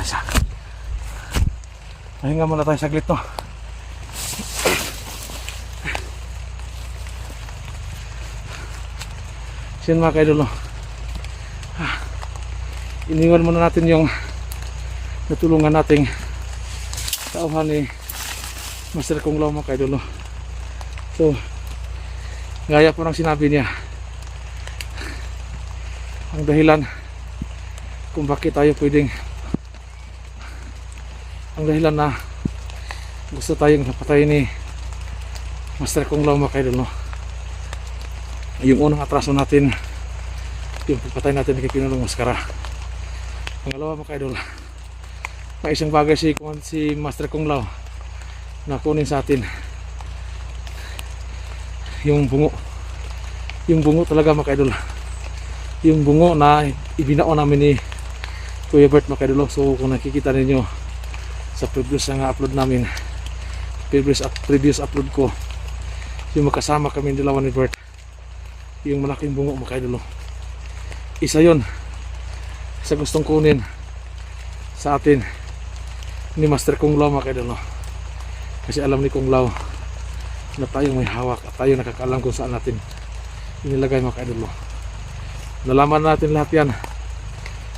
isa. Pahinga muna tayo saglit, no. Yan mga kaidol, no. Iniwan muna natin yung natulungan nating tauhan ni Master Kung Lao, mga kaidol, no. So gaya po ng sinabi niya, ang dahilan kung bakit tayo pwedeng, ang dahilan na gusto tayong napatay ni Master Kung Lao, mga kaidol, no, yung unang atraso natin, yung pagpatay natin kay Pinulong Maskara. Pangalawa, mga kaidol, may isang bagay si Master Kung Lao na kunin sa atin, yung bungo. Yung bungo talaga, mga kaidol, yung bungo na ibinao namin ni Kuya Bert, mga kaidol. So kung nakikita ninyo sa previous na upload namin, previous upload ko, yung magkasama kami dalawa ni Bert, yung malaking bungo, mga kaidol, isa yon sa gustong kunin sa atin ni Master Kung Lao, mga kaidol. Kasi alam ni Kung Lao na tayong may hawak at tayo nakakaalam kung saan natin inilagay, mga kaidol. Nalaman natin lahat yan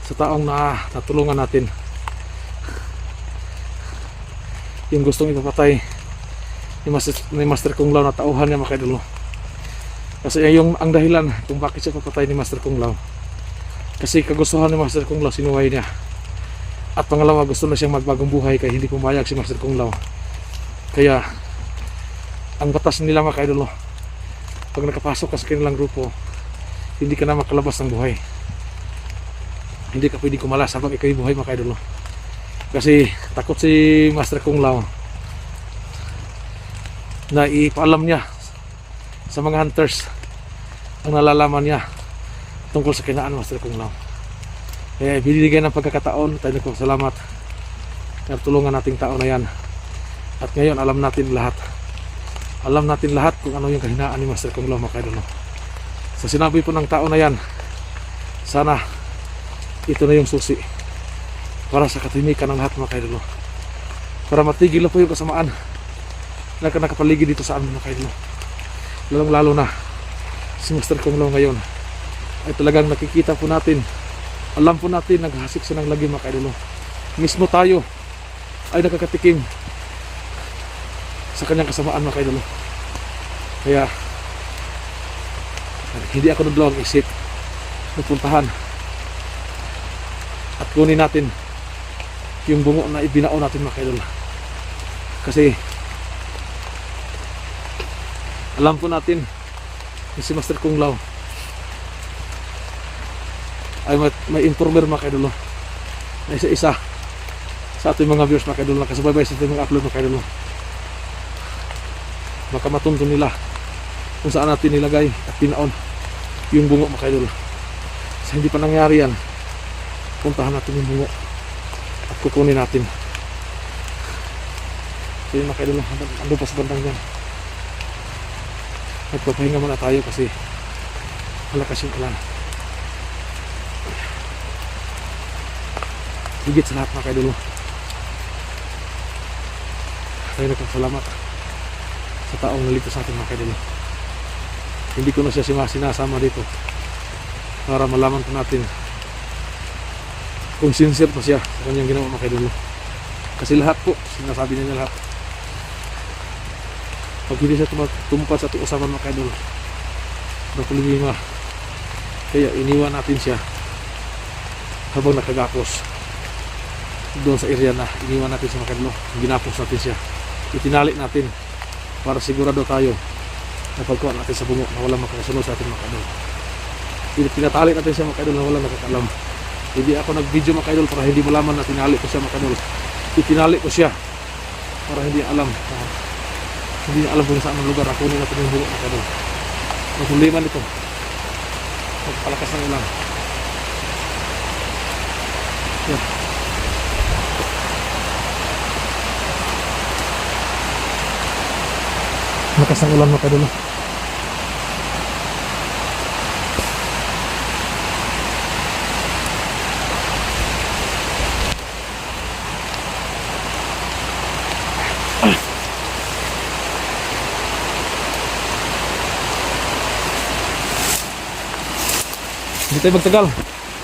sa taong natulungan natin, yung gustong ipapatay ni Master Kung Lao na tauhan niya, mga kaidol. Kasi yung ang dahilan kung bakit siya papatay ni Master Kung Lao, kasi kagustuhan ni Master Kung Lao, sinuway niya. At pangalawa, gusto na siyang magbagong buhay, kaya hindi pumayag si Master Kung Lao. Kaya ang batas nila, mga kaidol, pag nakapasok ka sa kanilang grupo, hindi ka na makalabas ng buhay. Hindi ka pwede kumalas habang ikaw'y buhay, mga kaidol. Kasi takot si Master Kung Lao na ipaalam niya sa mga hunters ang nalalaman niya tungkol sa kinaan Master Kung Lao. Kaya binibigyan ng pagkakataon, tayo nagpapasalamat na tulungan nating tao na yan. At ngayon alam natin lahat kung ano yung kahinaan ni Master Kung Lao, mga kaidol. Sa sinabi po ng tao na yan, sana ito na yung susi para sa katimikan ng lahat, mga kaidol, para matigil na po yung kasamaan na nakapaligid dito sa amin, mga kaidol. Lalong lalo na si Master Kung Lao ngayon ay talagang nakikita po natin, alam po natin, naghasik siya ng lagi, mga kaidol. Mismo tayo ay nakakatikim sa kanyang kasamaan, mga kaidol. Kaya hindi ako nagdalawang isip nagpuntahan at kunin natin yung bungo na ibinao natin, mga kaidol. Kasi alam po natin si Master Kung Lao ay may informer, mga kaidol, na isa-isa sa ating mga viewers, mga kaidol, kasabay-bay sa ating mga upload, mga kaidol. Baka matunto nila kung saan natin nilagay at pinaon yung bungo, mga kaidol. Sa hindi pa nangyari yan, puntahan natin yung bungo at kukunin natin. So yun, mga kaidol, ando pa sa bandang yan. Nagpapahinga muna tayo kasi malakas yung ulan. Higit sa lahat, mga kaidol, tayo nagpapasalamat sa taong naligtas natin, mga kaidol. Hindi ko na siya sinasama dito para malaman po natin kung sincere pa siya sa kanyang ginawa, mga kaidol. Kasi lahat po, sinasabi niya lahat. Pag hindi siya tumupad sa ating usapan, mga kaidol, nakulima. Kaya iniwan natin siya habang nakagapos doon sa area na iniwan natin sa, mga kaidol. Ginapos natin siya, itinali natin para sigurado tayo na pagkuha natin sa bungo na walang makakasunod sa ating, mga kaidol. Tinatali natin siya, mga kaidol, na walang nakakalam. Hindi ako nag-video, mga kaidol, para hindi malaman na tinali ko siya, mga kaidol. Itinali ko siya para hindi alam, hindi alam kung saan ang lugar na kunin natin yung bungo, mga kaidol. Magkuliman ito, magpalakas ng ulan. Yan. Malakas ng ulan, mga kaidol. Hindi tayo magtagal.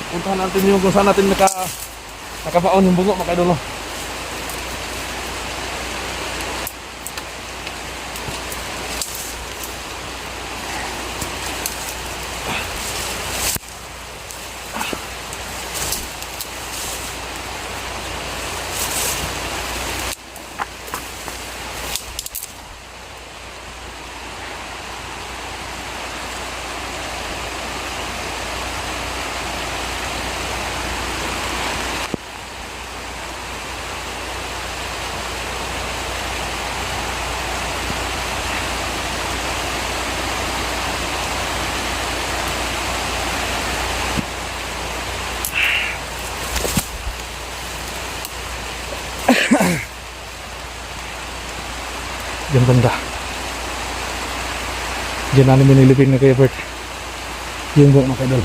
Puntahan natin yung kung saan natin nakabaon yung bungo mga idol. Diyan banda. Diyan namin minilipin na kay Bert yung buong mga idol.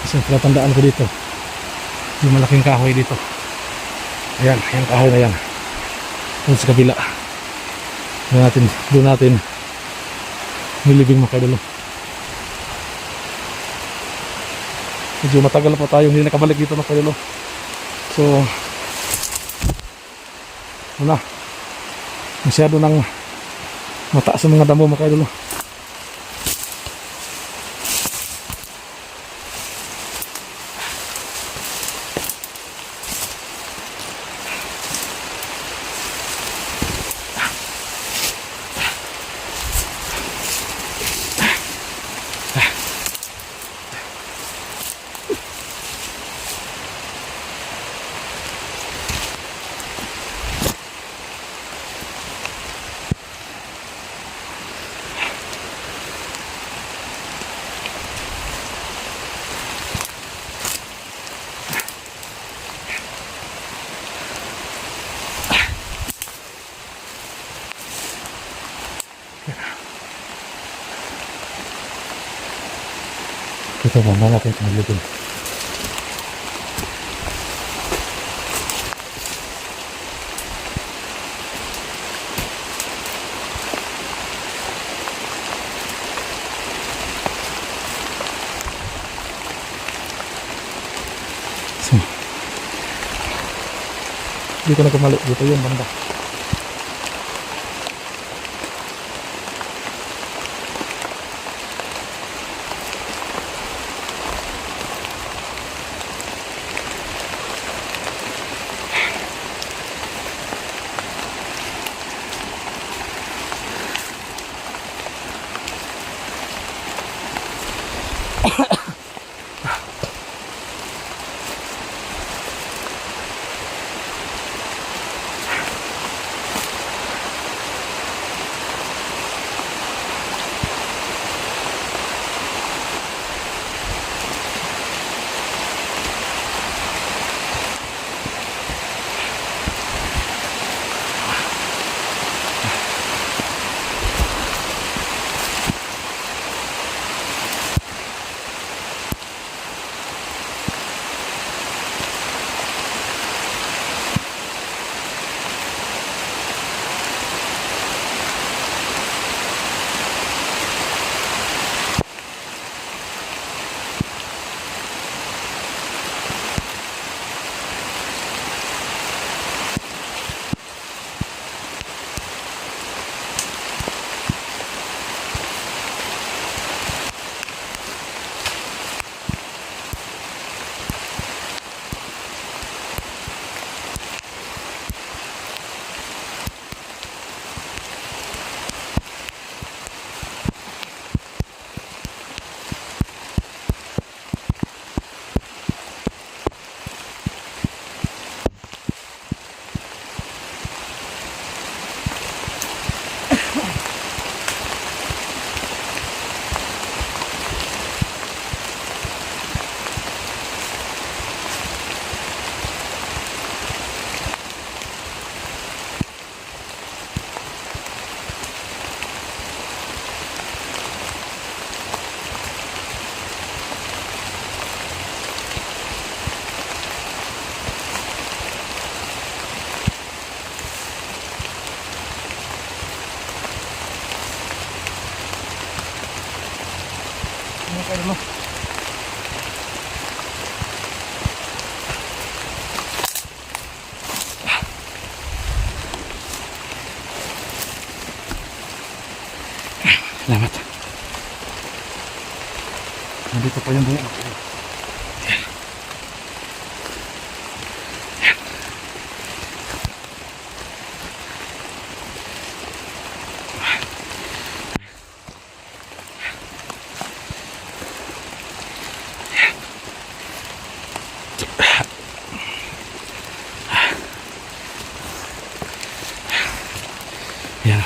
Kasi palatandaan ko dito yung malaking kahoy dito. Ayan, yung kahoy na yan. Doon sa kabila. Doon natin nilibing mga idol. Medyo matagal pa tayo hindi nakabalik dito mga idol. So wala, masyado nang mataas ang mga damo mga idol. Kita ba natin sa nilibing. So, hindi ko nagkamali dito yun banda. Ano kayo mo? Salamat. Nandito pa yung bungo mga kaidol. Yan.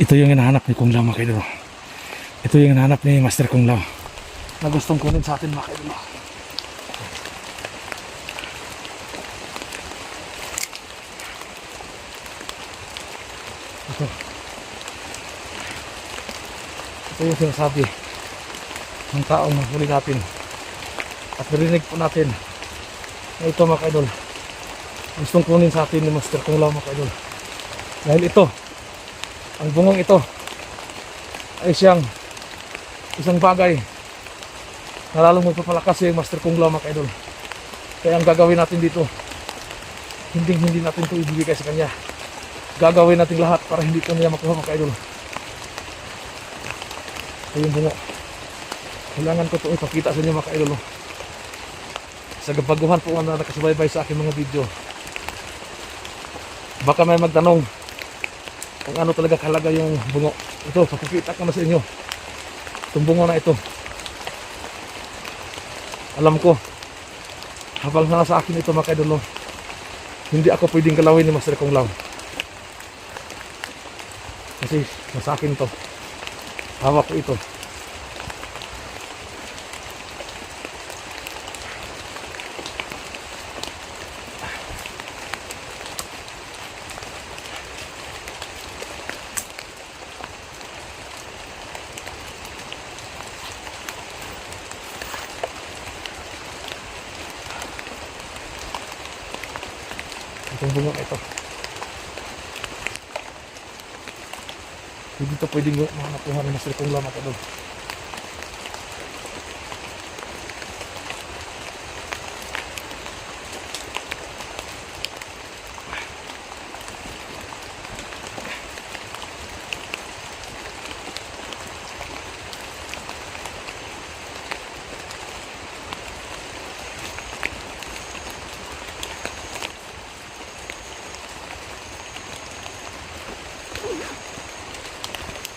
Ito yung hinahanap ni Kung Lao mga kaidol. Ito yung hinahanap ni Master Kung Lao na gustong kunin sa atin mga kaidol. Ito yung sinasabi ng taong huli natin at narinig po natin na ito mga kaidol gustong kunin sa atin ni Master Kung Lao mga kaidol. Dahil ito, ang bungong ito ay isang bagay na lalong magpapalakas yung Master Kung Lao mga kaidol. Kaya ang gagawin natin dito, hindi natin ito ibibigay sa kanya. Gagawin natin lahat para hindi ko niya makuha mga kaidol. Ito yung bungo. Kailangan ko ito ipakita sa inyo mga kaidol. Sa baguhan po na nakasubaybay sa aking mga video, baka may magtanong kung ano talaga kahalaga yung bungo. Ito, papakita ko na sa inyo. Itong bungo na ito. Alam ko, habang nasa akin ito mga kaidol, hindi ako pwedeng galawin ni Master Kung Lao. Kasi nasa akin ito. Hawak ko ito. Itong bunga ito. Hindi ito pwedeng nakuha ni Master Kung Lao mga kaidol.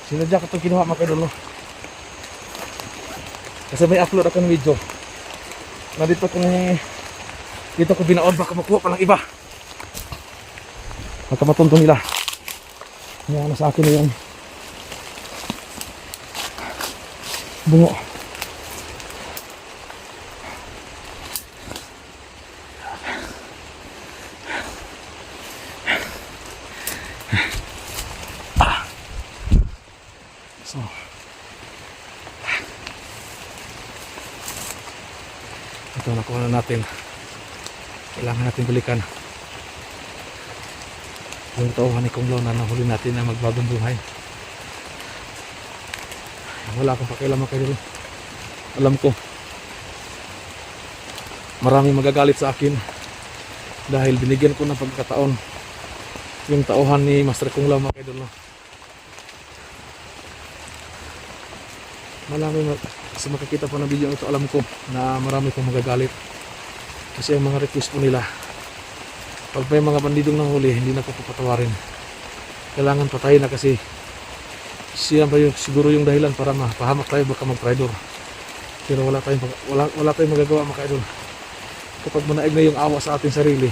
Sinadya ko itong kinuha mga kaidol. Kasi may upload akong video. Nandito dito ko binaon, baka makuha pa ng iba. Baka matuntun nila. Yan na sa akin na yung bungo. So, ito nakuha na natin. Kailangan natin balikan yung tauhan ni Kung Lao na nahuli natin na magbagong buhay. Wala akong pakialam mga kaidol. Alam ko maraming magagalit sa akin dahil binigyan ko ng pagkakataon yung tauhan ni Master Kung Lao mga kaidol. Sa makikita po ng video ito, alam ko na marami pong magagalit. Kasi ang mga request po nila, pag may mga bandidong nanghuli, hindi na po papatawarin. Kailangan patayin na kasi siya ba yung, siguro yung dahilan para mapahamak tayo baka mag-traidor. Pero wala tayong magagawa mga idol. Kapag manaig na yung awa sa ating sarili,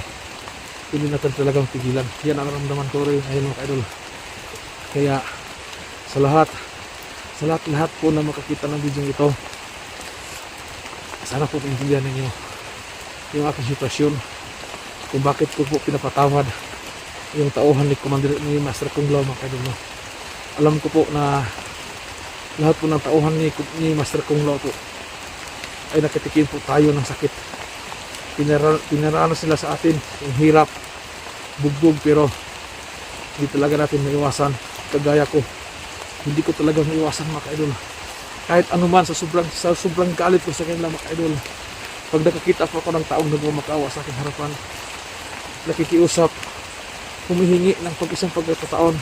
hindi natin talagang pigilan. Yan ang ramdaman ko rin ngayon mga idol. Kaya sa lahat po na makakita ng video ito, sana po maintindihan ninyo yung aking sitwasyon kung bakit ko po pinapatawad yung tauhan ni Master Kung Lao mga idol. No? Alam ko po na lahat po ng tauhan ni Master Kung Lao po ay nakatikim po tayo ng sakit. Pinaranas sila sa atin yung hirap, bugbog, pero hindi talaga natin maiwasan. Kagaya ko, hindi ko talaga maiwasan mga idol. Kahit anuman sa sobrang galit ko sa kanila mga idol. Pag nakakita po ako ng taong nagmamakawa sa aking harapan, nakikiusap, humihingi ng isang pagkakataon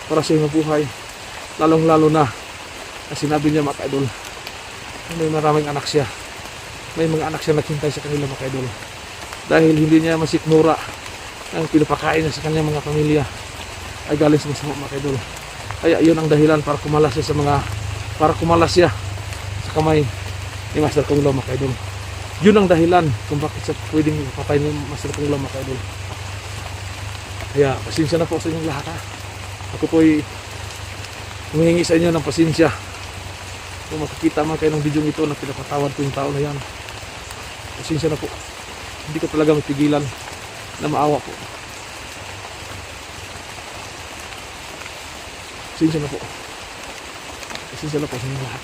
para siya mabuhay, lalong lalo na sinabi niya mga idol, may maraming anak siya, may mga anak siya naghintay sa kanila mga idol, dahil hindi niya masikmura ang pinapakain niya sa kanyang mga pamilya ay galing sa masama mga idol. Kaya yun ang dahilan para kumalas siya sa kamay ni Master Kung Lao mga idol. Yun ang dahilan kung bakit siya pwedeng patay ni Master Kung Lao mga idol. Kaya pasensya na po sa inyong lahat ha. Ako po'y humihingi sa inyo ng pasensya kung makikita man kayo ng video ito na pinapatawad ko yung tao na yan. Pasensya na po. Hindi ko talaga mapigilan na maawa po. Pasensya na po. Pasensya na po sa inyong lahat.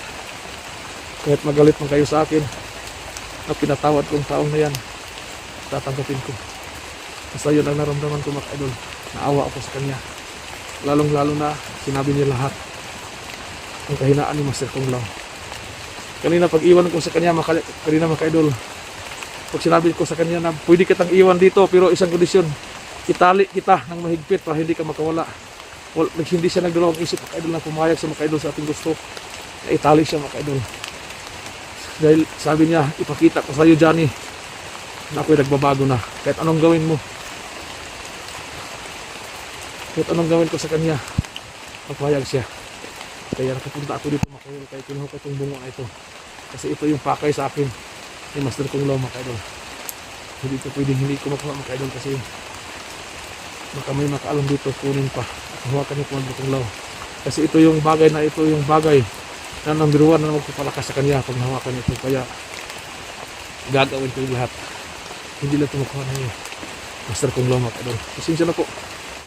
Kahit magalit man kayo sa akin na pinatawad ko yung taong na yan, tatanggapin ko. Basta yun ang naramdaman ko mga idol. Naawa ako sa kanya. Lalong lalo na sinabi niya lahat ang kahinaan ni Master Kung Lao. Kanina pag iwan ko sa kanya mga idol, pag sinabi ko sa kanya na pwede kitang iwan dito pero isang kondisyon, itali kita ng mahigpit para hindi ka makawala. Hindi siya nagdalawang isip mga idol na pumayag sa mga idol sa ating gusto. Itali siya mga idol. Dahil sabi niya, ipakita ko sa iyo Johnny na ako'y nagbabago na. Kahit anong gawin mo, kahit anong gawin ko sa kanya, magpahayag siya. Kaya nakapunta ako dito mga idol, kaya kinuha ko itong bunga na ito. Kasi ito yung pakay sa akin ni Master Kung Lao mga idol. Hindi ko pwedeng hindi ko makuha mga idol kasi baka may makaalam dito, kunin pa at hawakan niyo Master Kung Lao. Kasi ito yung bagay na number 1 na magpapalakas sa kanya pag nahawakan ito. Kaya gagawin ko yung lahat. Hindi lang ito makuha na niya Master Kung Lao mga idol. Pasensya na po.